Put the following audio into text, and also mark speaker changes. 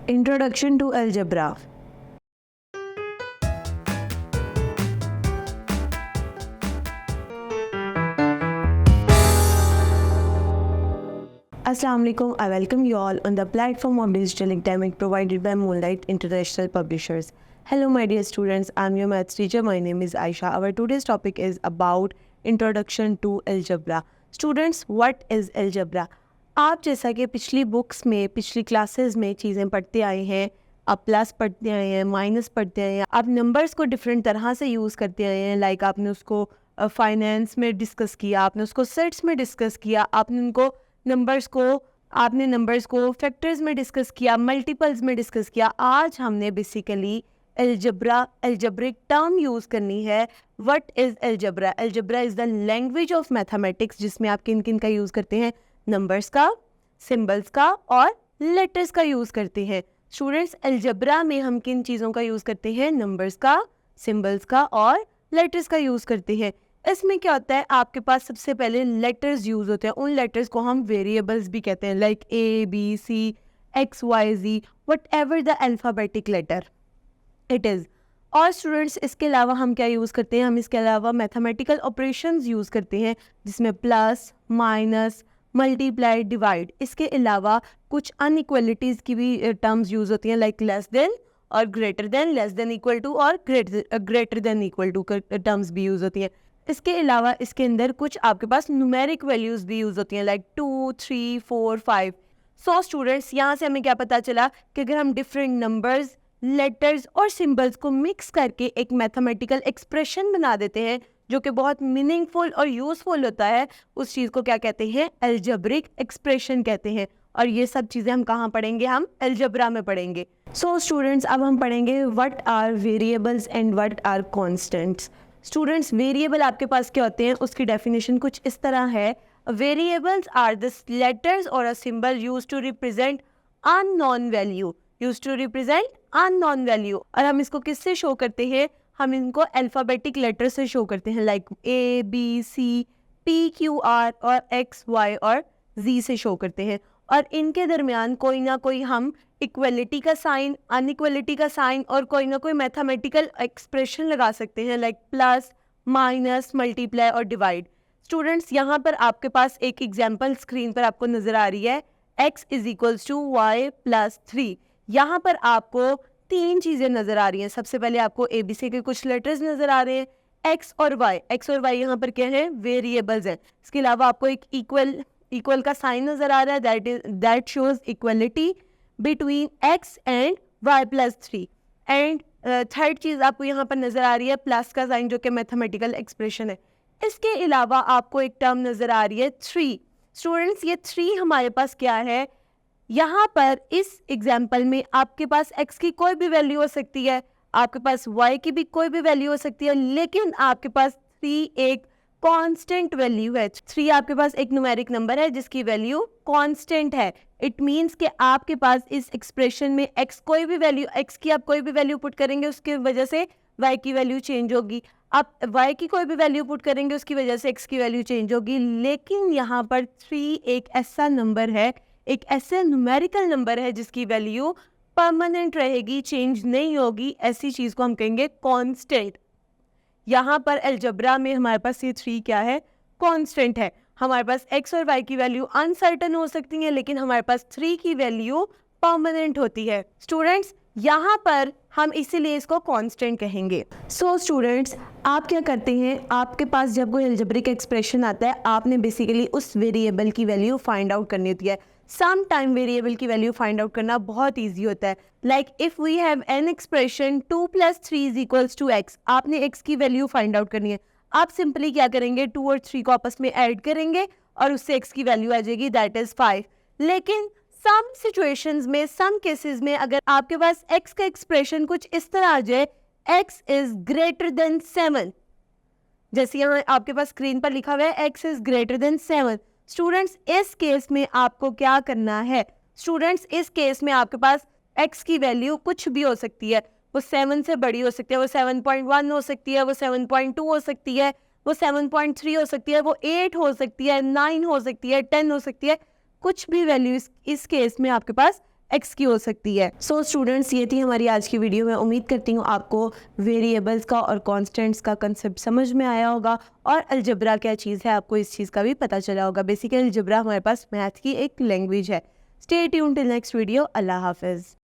Speaker 1: Introduction to Algebra. Assalamu alaikum. I welcome you all on the platform of Digital Academic provided by Moonlight International Publishers. Hello my dear students, I'm your maths teacher. My name is Aisha. Our today's topic is about Introduction to Algebra. Students, what is Algebra? आप जैसा कि पिछली books में, पिछली classes में चीज़ें पढ़ते आए हैं, आप प्लस पढ़ते आए हैं, माइनस पढ़ते आए हैं, आप नंबर्स को डिफरेंट तरह से यूज़ करते आए हैं। लाइक आपने उसको फाइनेंस में डिस्कस किया, आपने उसको सेट्स में डिस्कस किया, आपने नंबर्स को फैक्टर्स में डिस्कस किया, मल्टीपल्स में डिस्कस किया। आज हमने बेसिकली एल्जेब्रिक टर्म यूज़ करनी है। What is algebra? Algebra is the language of mathematics, जिसमें आप किन किन का यूज़ करते हैं? नंबर्स का, सिंबल्स का और लेटर्स का यूज़ करते हैं। स्टूडेंट्स, एल्जेब्रा में हम किन चीज़ों का यूज़ करते हैं? नंबर्स का, सिंबल्स का और लेटर्स का यूज़ करते हैं। इसमें क्या होता है, आपके पास सबसे पहले लेटर्स यूज़ होते हैं। उन लेटर्स को हम वेरिएबल्स भी कहते हैं, like A B C X Y Z, whatever the alphabetic letter it is. और स्टूडेंट्स, इसके अलावा हम क्या यूज़ करते हैं? हम इसके अलावा मैथमेटिकल ऑपरेशंस यूज़ करते हैं, जिसमें प्लस, माइनस, मल्टीप्लाई, डिवाइड। इसके अलावा कुछ अनइक्वलिटीज़ की भी टर्म्स यूज़ होती हैं, लाइक लेस देन और greater than, less than equal to और greater than equal to terms भी यूज़ होती हैं। इसके अलावा इसके अंदर कुछ आपके पास न्यूमेरिक वैल्यूज़ भी यूज़ होती हैं, लाइक 2, 3, 4, 5। सो स्टूडेंट्स, यहाँ से हमें क्या पता चला कि अगर हम डिफरेंट नंबर्स, लेटर्स और सिंबल्स को मिक्स करके एक मैथमेटिकल एक्सप्रेशन बना देते हैं जो कि बहुत मीनिंगफुल और यूज़फुल होता है, उस चीज़ को क्या कहते हैं? एल्जेब्रिक एक्सप्रेशन कहते हैं। और ये सब चीज़ें हम कहाँ पढ़ेंगे? हम एल्जेब्रा में पढ़ेंगे। सो स्टूडेंट्स, अब हम पढ़ेंगे what are variables and what are constants. Students, variable आपके पास क्या होते हैं? उसकी डेफिनेशन कुछ इस तरह है। वेरिएबल्स आर द लेटर्स और a symbol used to represent unknown value, और हम इसको किससे शो करते हैं? हम इनको अल्फ़ाबेटिक लेटर से शो करते हैं, like A B C P Q R और एक्स वाई और जी से शो करते हैं। और इनके दरमियान कोई ना कोई हम इक्वलिटी का साइन, अनइक्वलिटी का साइन और कोई ना कोई मैथमेटिकल एक्सप्रेशन लगा सकते हैं, लाइक प्लस, माइनस, मल्टीप्लाई और डिवाइड। स्टूडेंट्स, यहाँ पर आपके पास एक एग्जाम्पल स्क्रीन पर आपको नज़र आ रही है, x is equals to Y plus 3। यहाँ पर आपको तीन चीज़ें नज़र आ रही हैं। सबसे पहले आपको ABC के कुछ लेटर्स नज़र आ रहे हैं, x और y यहाँ पर क्या है? वेरिएबल्स हैं। इसके अलावा आपको एक इक्वल का साइन नज़र आ रहा है, that shows equality between x and y plus 3। And third चीज़ आपको यहाँ पर नज़र आ रही है प्लस का साइन, जो कि मैथमेटिकल एक्सप्रेशन है। इसके अलावा आपको एक टर्म नज़र आ रही है 3। स्टूडेंट्स, ये 3 हमारे पास क्या है? यहाँ पर इस एग्जाम्पल में आपके पास x की कोई भी वैल्यू हो सकती है, आपके पास y की भी कोई भी वैल्यू हो सकती है, लेकिन आपके पास 3 एक कांस्टेंट वैल्यू है। 3 आपके पास एक न्यूमेरिक नंबर है जिसकी वैल्यू कांस्टेंट है। इट मीन्स कि आपके पास इस एक्सप्रेशन में x की आप कोई भी वैल्यू पुट करेंगे, उसकी वजह से y की वैल्यू चेंज होगी। आप y की कोई भी वैल्यू पुट करेंगे, उसकी वजह से x की वैल्यू चेंज होगी। लेकिन यहाँ पर 3 एक ऐसा नंबर है, एक ऐसे न्यूमेरिकल नंबर है जिसकी वैल्यू परमानेंट रहेगी, चेंज नहीं होगी। ऐसी चीज़ को हम कहेंगे कांस्टेंट। यहाँ पर अलजेब्रा में हमारे पास ये 3 क्या है? कांस्टेंट है। हमारे पास x और y की वैल्यू अनसर्टन हो सकती है, लेकिन हमारे पास 3 की वैल्यू परमानेंट होती है। स्टूडेंट्स, यहाँ पर हम इसीलिए इसको कांस्टेंट कहेंगे। सो स्टूडेंट्स, आप क्या करते हैं? आपके पास जब कोई अलजेब्रिक एक्सप्रेशन आता है, आपने बेसिकली उस वेरिएबल की वैल्यू फाइंड आउट करनी होती है। सम टाइम वेरिएबल की वैल्यू फाइंड आउट करना बहुत ईजी होता है। Like if we have an expression 2 + 3 is equals to x, आपने x की वैल्यू फाइंड आउट करनी है। आप सिंपली क्या करेंगे? 2 और 3 को आपस में ऐड करेंगे और उससे x की वैल्यू आ जाएगी, दैट इज 5। लेकिन सम सिचुएशंस में, सम केसेस में, अगर आपके पास x का एक्सप्रेशन कुछ इस तरह आ जाए, x इज ग्रेटर देन 7, जैसे यहाँ आपके पास स्क्रीन पर लिखा हुआ है x is greater than 7। Students, इस केस में आपको क्या करना है? स्टूडेंट्स, इस केस में आपके पास x की वैल्यू कुछ भी हो सकती है। वो 7 से बड़ी हो सकती है, वो 7.1 हो सकती है, वो 7.2 हो सकती है, वो 7.3 हो सकती है, वो 8 हो सकती है, 9 हो सकती है, 10 हो सकती है। कुछ भी वैल्यू इस केस में आपके पास एक्स की हो सकती है। सो स्टूडेंट्स, ये थी हमारी आज की वीडियो। मैं उम्मीद करती हूँ आपको वेरिएबल्स का और कॉन्स्टेंट्स का कंसेप्ट समझ में आया होगा और अलजबरा क्या चीज़ है आपको इस चीज़ का भी पता चला होगा। बेसिकली अलजबरा हमारे पास मैथ की एक लैंग्वेज है। Stay tuned till next video. अल्लाह हाफिज़।